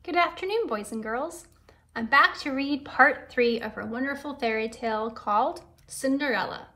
Good afternoon, boys and girls. I'm back to read part 3 of our wonderful fairy tale called Cinderella.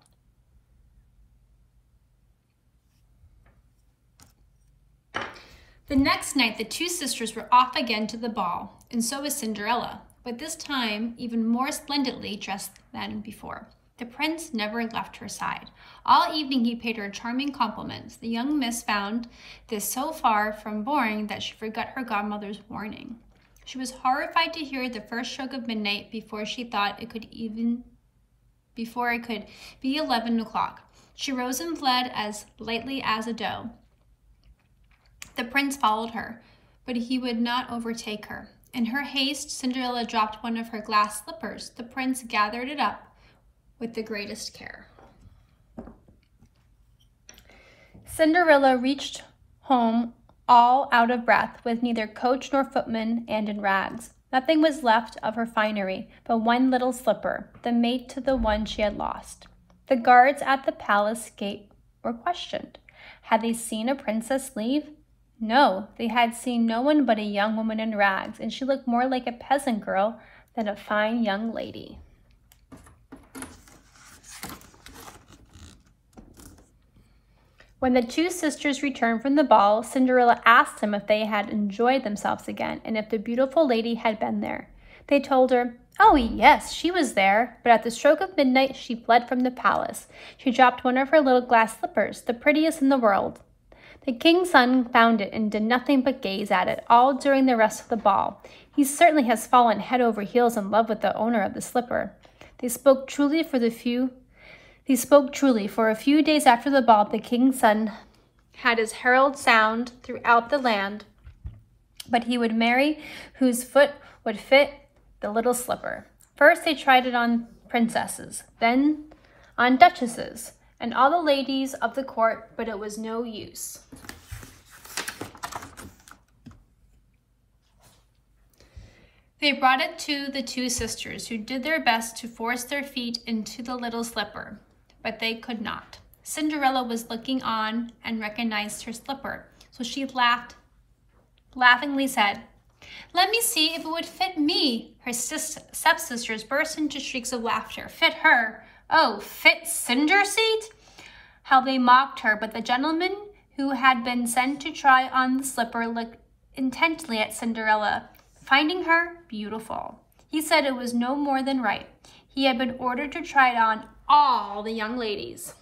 The next night, the two sisters were off again to the ball, and so was Cinderella, but this time even more splendidly dressed than before. The prince never left her side. All evening he paid her charming compliments. The young miss found this so far from boring that she forgot her godmother's warning. She was horrified to hear the first stroke of midnight before she thought it could be 11 o'clock. She rose and fled as lightly as a doe. The prince followed her, but he would not overtake her. In her haste, Cinderella dropped one of her glass slippers. The prince gathered it up with the greatest care. Cinderella reached home all out of breath, with neither coach nor footman, and in rags. Nothing was left of her finery but one little slipper, the mate to the one she had lost. The guards at the palace gate were questioned. Had they seen a princess leave? No, they had seen no one but a young woman in rags, and she looked more like a peasant girl than a fine young lady. When the two sisters returned from the ball, Cinderella asked them if they had enjoyed themselves again, and if the beautiful lady had been there. They told her, "Oh, yes, she was there, but at the stroke of midnight she fled from the palace. She dropped one of her little glass slippers, the prettiest in the world." The king's son found it and did nothing but gaze at it all during the rest of the ball. "He certainly has fallen head over heels in love with the owner of the slipper." They spoke truly, for a few days after the ball, the king's son had his herald sound throughout the land, but he would marry whose foot would fit the little slipper. First they tried it on princesses, then on duchesses, and all the ladies of the court, but it was no use. They brought it to the two sisters, who did their best to force their feet into the little slipper, but they could not. Cinderella was looking on and recognized her slipper, so she laughingly said, "Let me see if it would fit me." Her stepsisters burst into shrieks of laughter. Fit her? Oh, fit Cinderseed? How they mocked her, but the gentleman who had been sent to try on the slipper looked intently at Cinderella, finding her beautiful. He said it was no more than right. He had been ordered to try it on all the young ladies.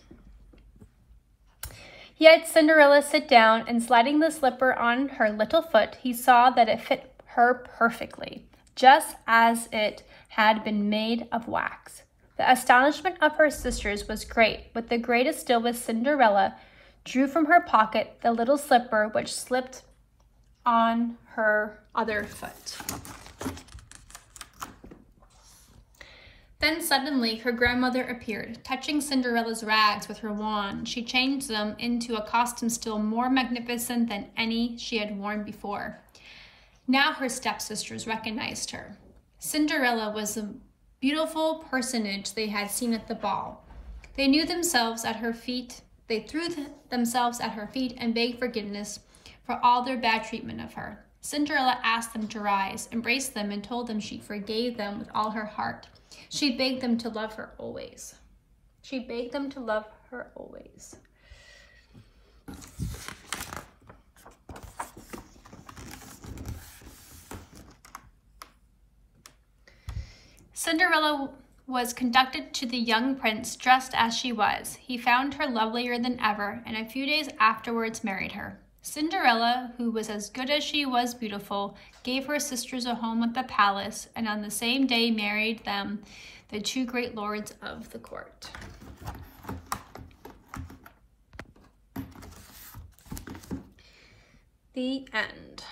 He had Cinderella sit down, and sliding the slipper on her little foot, he saw that it fit her perfectly, just as it had been made of wax. The astonishment of her sisters was great, but the greatest still was Cinderella drew from her pocket the little slipper which slipped on her other foot. Then suddenly her grandmother appeared, touching Cinderella's rags with her wand. She changed them into a costume still more magnificent than any she had worn before. Now her stepsisters recognized her. Cinderella was the beautiful personage they had seen at the ball. They threw themselves at her feet and begged forgiveness for all their bad treatment of her. Cinderella asked them to rise, embraced them, and told them she forgave them with all her heart. She begged them to love her always. Cinderella was conducted to the young prince dressed as she was. He found her lovelier than ever, and a few days afterwards married her. Cinderella, who was as good as she was beautiful, gave her sisters a home at the palace, and on the same day married them, the two great lords of the court. The end.